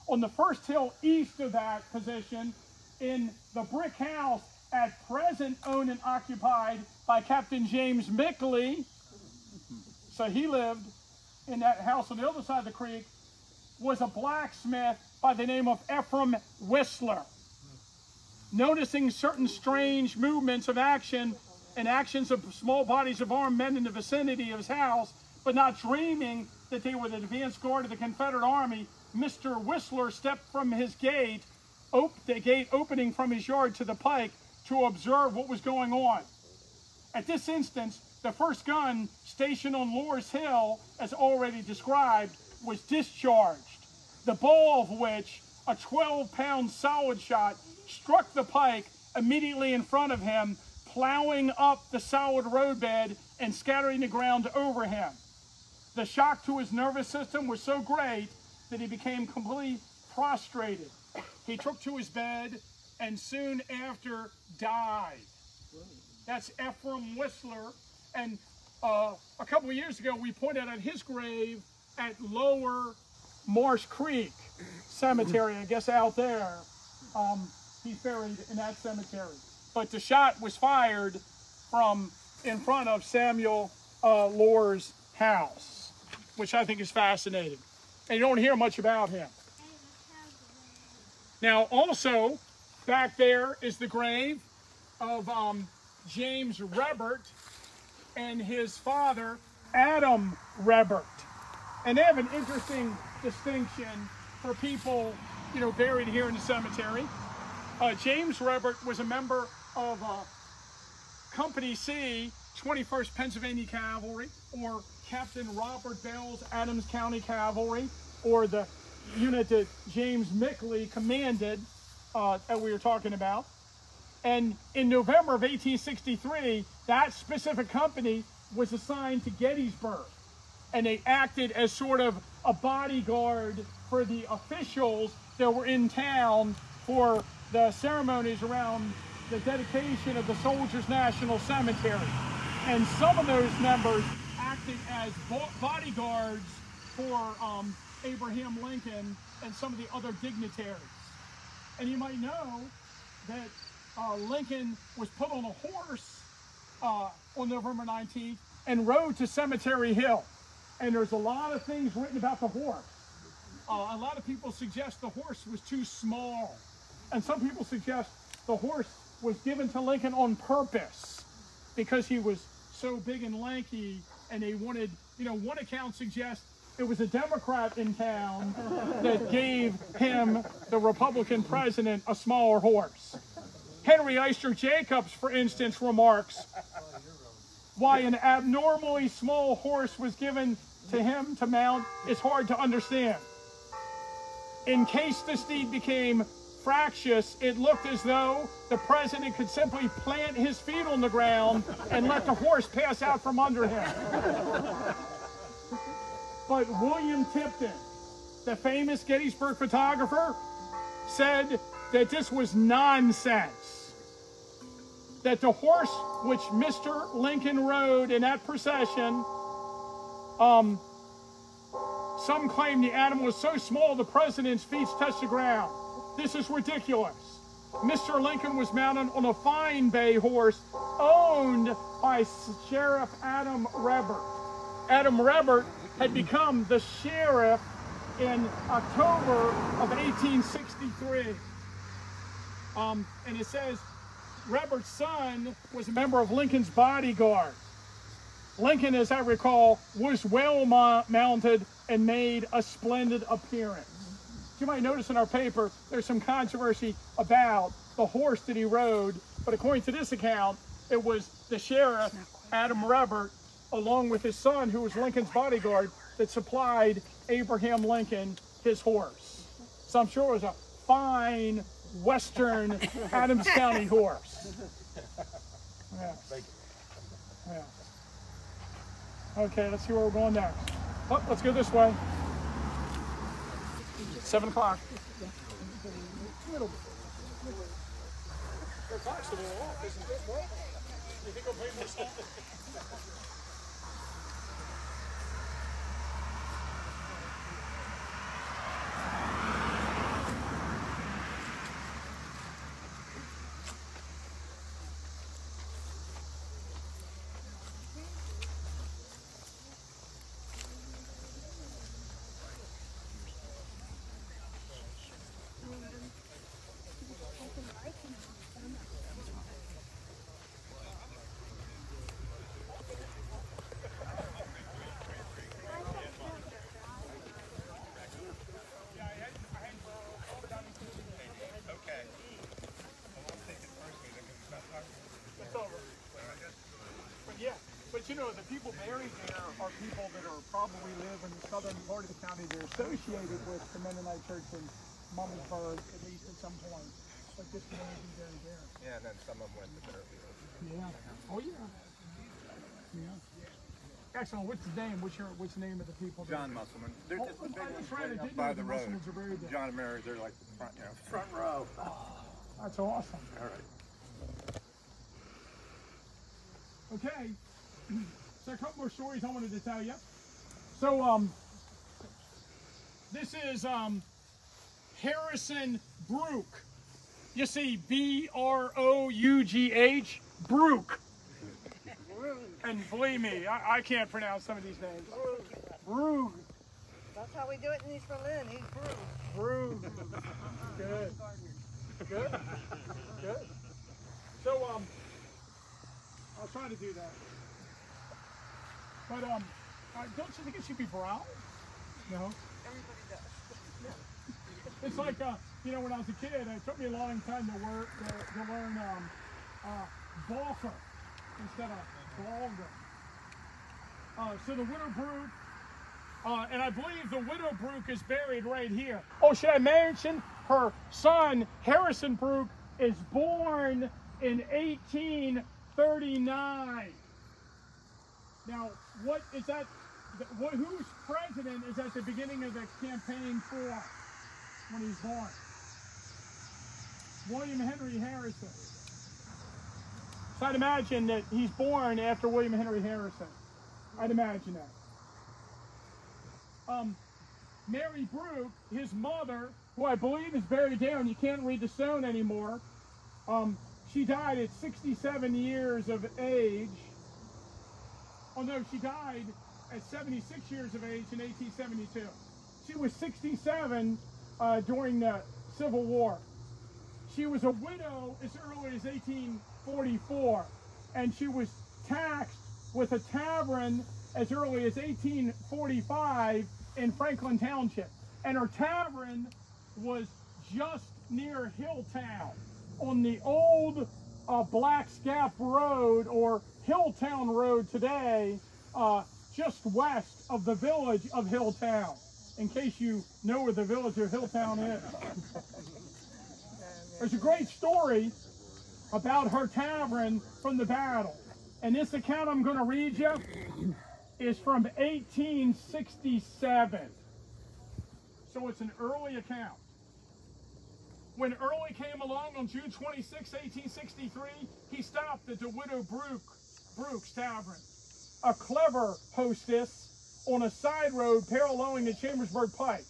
On the first hill east of that position, in the brick house at present owned and occupied by Captain James Mickley, so he lived in that house on the other side of the creek, was a blacksmith by the name of Ephraim Whistler. Noticing certain strange movements of action and actions of small bodies of armed men in the vicinity of his house, but not dreaming that they were the advance guard of the Confederate Army, Mr. Whistler stepped from his gate, the gate opening from his yard to the pike, to observe what was going on. At this instance, the first gun stationed on Lohr's Hill, as already described, was discharged, the ball of which, a 12-pound solid shot, struck the pike immediately in front of him, plowing up the solid roadbed and scattering the ground over him. The shock to his nervous system was so great that he became completely prostrated. He took to his bed and soon after died. That's Ephraim Whistler. And a couple of years ago, we pointed out his grave at Lower Marsh Creek Cemetery, I guess out there. He's buried in that cemetery. But the shot was fired from in front of Samuel Lohr's house, which I think is fascinating. And you don't hear much about him. Now, also, back there is the grave of James Rebert and his father, Adam Rebert. And they have an interesting distinction for people, you know, buried here in the cemetery. James Rebert was a member of Company C, 21st Pennsylvania Cavalry, or Captain Robert Bell's Adams County Cavalry, or the unit that James Mickley commanded that we were talking about. And in November of 1863, that specific company was assigned to Gettysburg. And they acted as sort of a bodyguard for the officials that were in town for the ceremonies around the dedication of the Soldiers National Cemetery. And some of those members acted as bodyguards for Abraham Lincoln and some of the other dignitaries. And you might know that Lincoln was put on a horse on November 19th and rode to Cemetery Hill. And there's a lot of things written about the horse. A lot of people suggest the horse was too small. And some people suggest the horse was given to Lincoln on purpose because he was so big and lanky, and they wanted, you know, one account suggests it was a Democrat in town that gave him, the Republican president, a smaller horse. Henry Eyster Jacobs, for instance, remarks, why an abnormally small horse was given to him to mount is hard to understand. In case the steed became fractious, it looked as though the president could simply plant his feet on the ground and let the horse pass out from under him. But William Tipton, the famous Gettysburg photographer, said that this was nonsense. That the horse which Mr. Lincoln rode in that procession, some claim the animal was so small the president's feet touched the ground. This is ridiculous. Mr. Lincoln was mounted on a fine bay horse owned by Sheriff Adam Rebert. Adam Rebert had become the sheriff in October of 1863. And it says Rebert's son was a member of Lincoln's bodyguard. Lincoln, as I recall, was well mounted and made a splendid appearance. You might notice in our paper, there's some controversy about the horse that he rode, but according to this account, it was the sheriff, Adam Rebert, along with his son, who was Lincoln's bodyguard, that supplied Abraham Lincoln his horse. So I'm sure it was a fine Western Adams County horse. Yeah. Yeah. Okay, let's see where we're going next. Oh, let's go this way. 7 o'clock. Your clock's a little off, isn't it? You think I'll play more something? But you know, the people buried there are people that are probably live in the southern part of the county. They're associated with the Mennonite Church in Mumminsburg, at least at some point. But this can only be buried there. Yeah, and then some of them went to Fairfield. Yeah. Oh yeah. Yeah. Excellent. What's the name? What's the name of the people? John Musselman. They're just the big ones right up by the road. John and Mary, they're like the front, front row. Oh, that's awesome. All right. Okay. So a couple more stories I wanted to tell you. So this is Harrison Brook. You see B-R-O-U-G-H, Brook. And believe me, I can't pronounce some of these names. Brugge. That's how we do it in East Berlin. He's Brugge. Brugge. Good. Good. Good. So, I'll try to do that. But, don't you think it should be brown? No. Everybody does. It's like, you know, when I was a kid, it took me a long time to learn Balfer instead of Balger. So the widow Brugge, and I believe the widow Brugge is buried right here. Oh, should I mention her son, Harrison Brugge, is born in 1839. Now, what is that? Whose president is at the beginning of the campaign for when he's born? William Henry Harrison. So I'd imagine that he's born after William Henry Harrison. I'd imagine that. Mary Brugge, his mother, who I believe is buried down, you can't read the stone anymore. She died at 67 years of age. Oh no, she died at 76 years of age in 1872. She was 67 during the Civil War. She was a widow as early as 1844, and she was taxed with a tavern as early as 1845 in Franklin Township. And her tavern was just near Hilltown on the old Black's Gap Road, or Hilltown Road today, just west of the village of Hilltown, in case you know where the village of Hilltown is. There's a great story about her tavern from the battle. And this account I'm going to read you is from 1867. So it's an early account. When Early came along on June 26, 1863, he stopped at the widow Brugge's tavern, a clever hostess on a side road paralleling the Chambersburg Pike.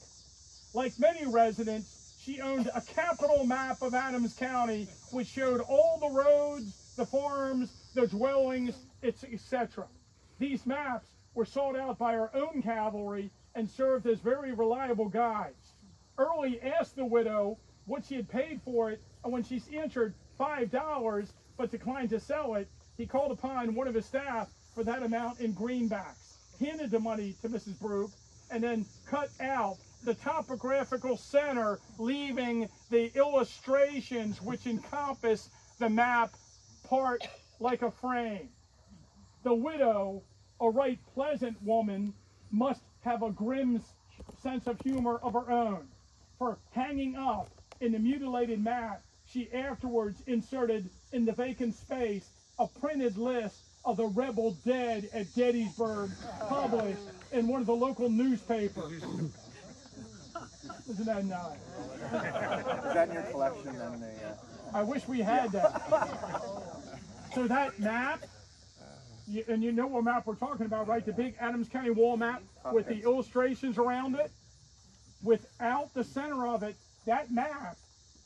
Like many residents, she owned a capital map of Adams County, which showed all the roads, the farms, the dwellings, etc. These maps were sought out by her own cavalry and served as very reliable guides. Early asked the widow what she had paid for it, and when she answered $5 but declined to sell it, he called upon one of his staff for that amount in greenbacks, handed the money to Mrs. Brugge, and then cut out the topographical center, leaving the illustrations which encompass the map part like a frame. The widow, a right pleasant woman, must have a grim sense of humor of her own, for hanging up in the mutilated map, she afterwards inserted in the vacant space a printed list of the rebel dead at Gettysburg, published in one of the local newspapers. Isn't that nice? Is that in your collection? And I wish we had that. So that map, and you know what map we're talking about, right? The big Adams County wall map with the illustrations around it. Without the center of it, that map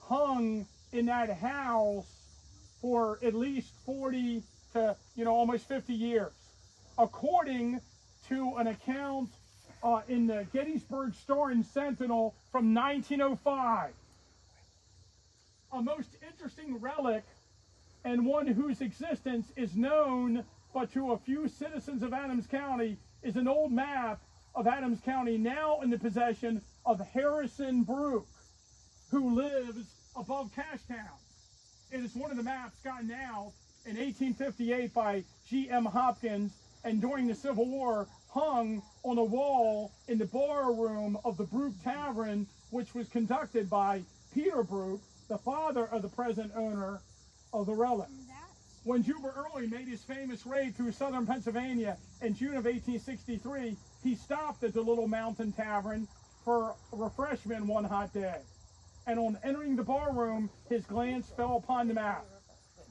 hung in that house for at least 40 to, almost 50 years. According to an account in the Gettysburg Star and Sentinel from 1905. A most interesting relic, and one whose existence is known but to a few citizens of Adams County, is an old map of Adams County now in the possession of Harrison Brugge, who lives above Cashtown. It is one of the maps gotten out in 1858 by G.M. Hopkins, and during the Civil War hung on a wall in the bar room of the Brugge Tavern, which was conducted by Peter Brugge, the father of the present owner of the relic. When Juba Early made his famous raid through southern Pennsylvania in June of 1863, he stopped at the Little Mountain Tavern for refreshment one hot day. And on entering the bar room, his glance fell upon the map.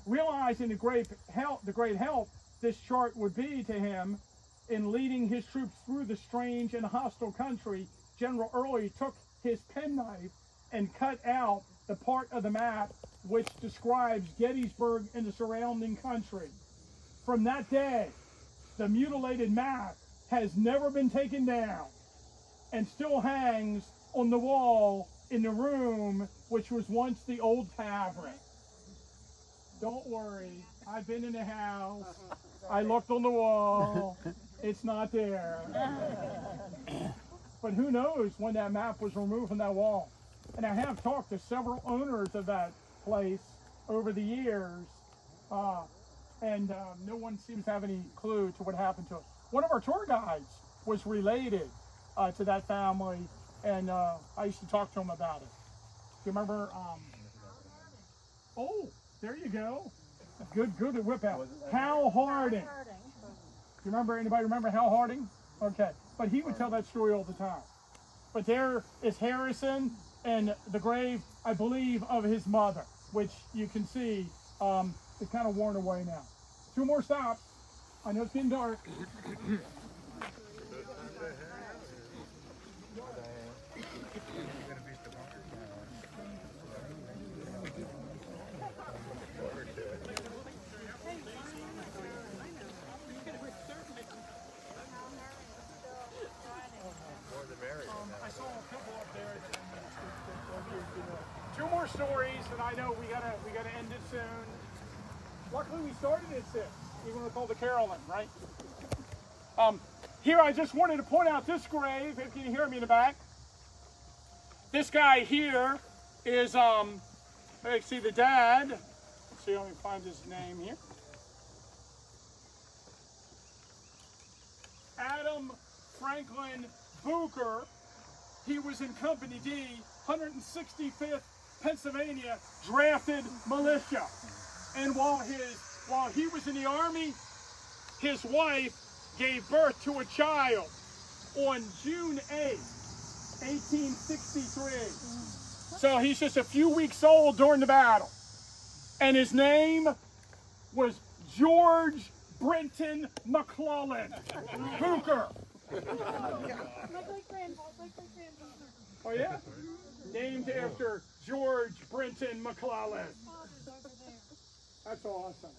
Realizing the great help this chart would be to him in leading his troops through the strange and hostile country, General Early took his penknife and cut out the part of the map which describes Gettysburg and the surrounding country. From that day, the mutilated map has never been taken down and still hangs on the wall in the room which was once the old tavern. Don't worry, I've been in the house. I looked on the wall. It's not there. But who knows when that map was removed from that wall. And I have talked to several owners of that place over the years, and no one seems to have any clue to what happened to it. One of our tour guides was related to that family, and I used to talk to him about it. Do you remember? Oh, there you go. Good at whip out. Hal Harding. Do you remember? Anybody remember Hal Harding? Okay, but he would tell that story all the time. But there is Harrison and the grave, I believe, of his mother, which you can see is kind of worn away now. 2 more stops. I know it's getting dark. I saw a couple up there. 2 more stories, and I know we gotta end it soon. Luckily, we started at 6. Even though it's called the Carolyn, right? Here, I just wanted to point out this grave. If you can hear me in the back, this guy here is let's see, the dad. Let's see, let me find his name here. Adam Franklin Booker. He was in Company D, 165th Pennsylvania drafted militia. And while he was in the Army, his wife gave birth to a child on June 8th, 1863. So he's just a few weeks old during the battle. And his name was George Brenton McClellan Booker. Oh yeah? Named after George Brenton McClellan. That's awesome.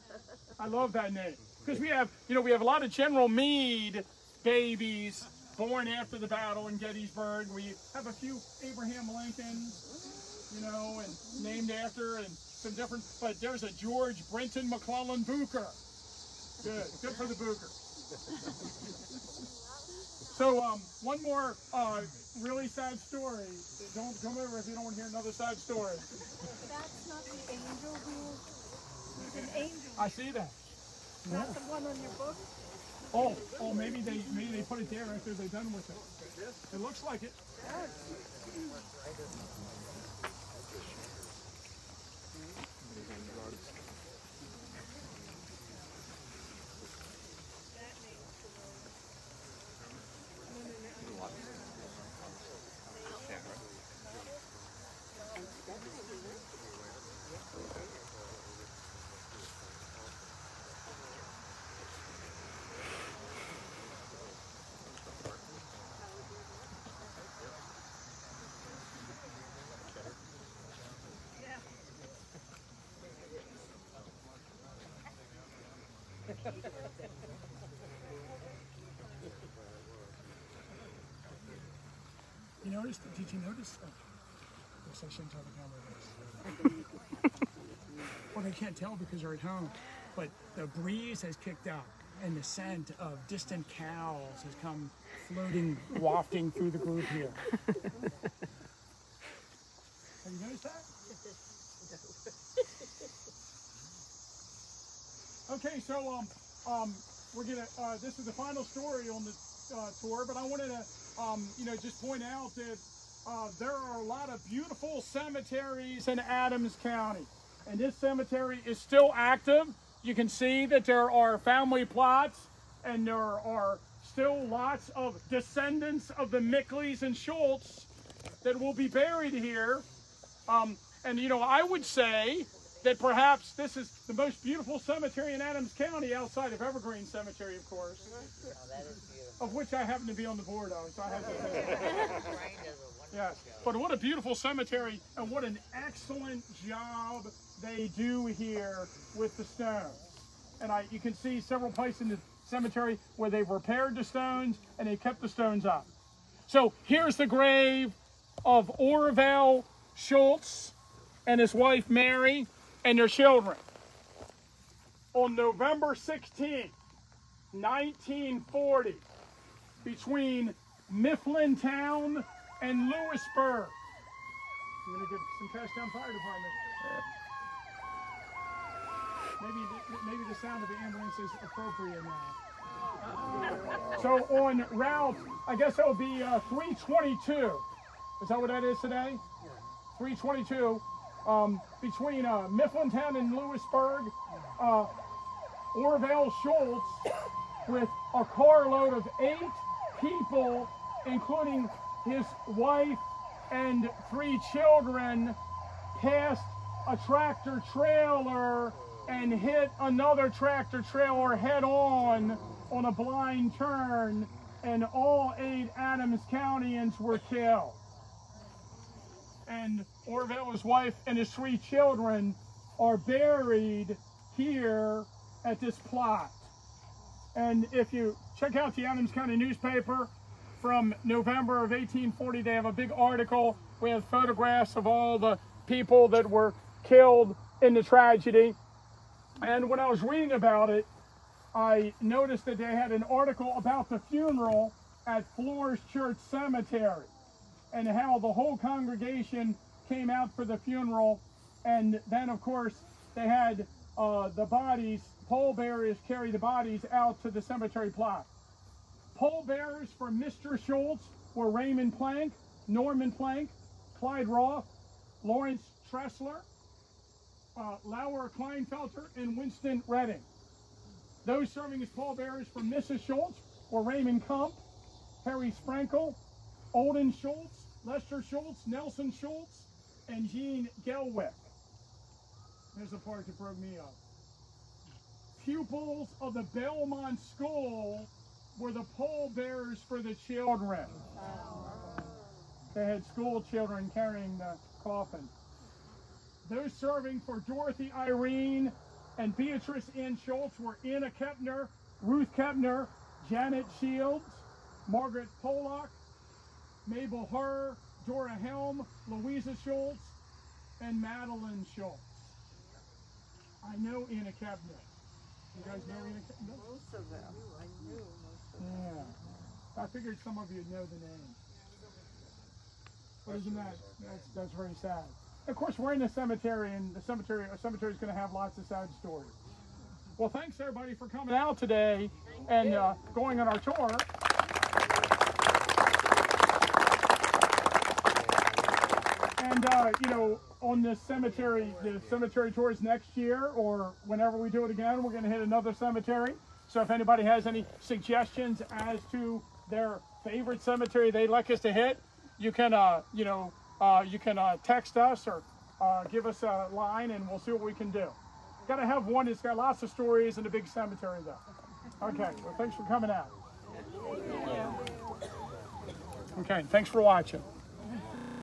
I love that name. Because we have a lot of General Meade babies born after the battle in Gettysburg. We have a few Abraham Lincolns, and named after, and some different, but there's a George Brenton McClellan Booker. Good for the Booker. So one more really sad story. Don't come over if you don't want to hear another sad story. That's not the angel who is an angel. I see that. Not the one on your book. Oh, maybe they put it there after they're done with it. It looks like it. Did you notice? Oh, I shouldn't tell the camera this. Well, they can't tell because they're at home. But the breeze has kicked up, and the scent of distant cows has come floating, wafting through the group here. Have you noticed that? Okay, so we're gonna. This is the final story on the tour, but I wanted to, just point out that there are a lot of beautiful cemeteries in Adams County, and this cemetery is still active. You can see that there are family plots, and there are still lots of descendants of the Mickleys and Schultz that will be buried here. I would say that perhaps this is the most beautiful cemetery in Adams County, outside of Evergreen Cemetery, of course. Oh, that is beautiful. Of which I happen to be on the board of, so I have to say that. Yes, but what a beautiful cemetery, and what an excellent job they do here with the stones. And you can see several places in the cemetery where they repaired the stones and they kept the stones up. So here's the grave of Orville Schultz and his wife Mary and their children. On November 16, 1940, between Mifflin Town and Lewisburg. I'm going to get some Cashtown Fire Department. Maybe the sound of the ambulance is appropriate now. So on route, I guess that would be 322. Is that what that is today? 322. Between Mifflin Town and Lewisburg, Orville Schultz, with a carload of 8 people, including his wife and 3 children, passed a tractor trailer and hit another tractor trailer head on a blind turn, and all 8 Adams Countyans were killed. And Orville's wife and his 3 children are buried here at this plot. And if you check out the Adams County newspaper from November of 1840, they have a big article with photographs of all the people that were killed in the tragedy. And when I was reading about it, I noticed that they had an article about the funeral at Flohr's Church Cemetery and how the whole congregation came out for the funeral. And then, of course, they had the bodies, pallbearers carry the bodies out to the cemetery plot. Pallbearers for Mr. Schultz were Raymond Plank, Norman Plank, Clyde Roth, Lawrence Tressler, Lauer Kleinfelter, and Winston Redding. Those serving as pallbearers for Mrs. Schultz were Raymond Kump, Harry Sprankle, Olden Schultz, Lester Schultz, Nelson Schultz, and Jean Gelwick. There's the part that broke me up. Pupils of the Belmont School were the pallbearers for the children. They had school children carrying the coffin. Those serving for Dorothy Irene and Beatrice Ann Schultz were Anna Kepner, Ruth Kepner, Janet Shields, Margaret Pollock, Mabel Herr, Dora Helm, Louisa Schultz, and Madeline Schultz. I know Anna Kepner. You guys know Anna Kepner? Most of them. I knew most of them. Yeah. I figured some of you know the name. But isn't that's very sad. Of course, we're in the cemetery, and a cemetery is going to have lots of sad stories. Well, thanks everybody for coming out today and going on our tour. And you know, on this cemetery, the cemetery tours next year, or whenever we do it again, we're going to hit another cemetery. So if anybody has any suggestions as to their favorite cemetery they'd like us to hit, you can text us or give us a line, and we'll see what we can do. Got to have one that's got lots of stories in a big cemetery, though. Okay, well, thanks for coming out. Okay, thanks for watching.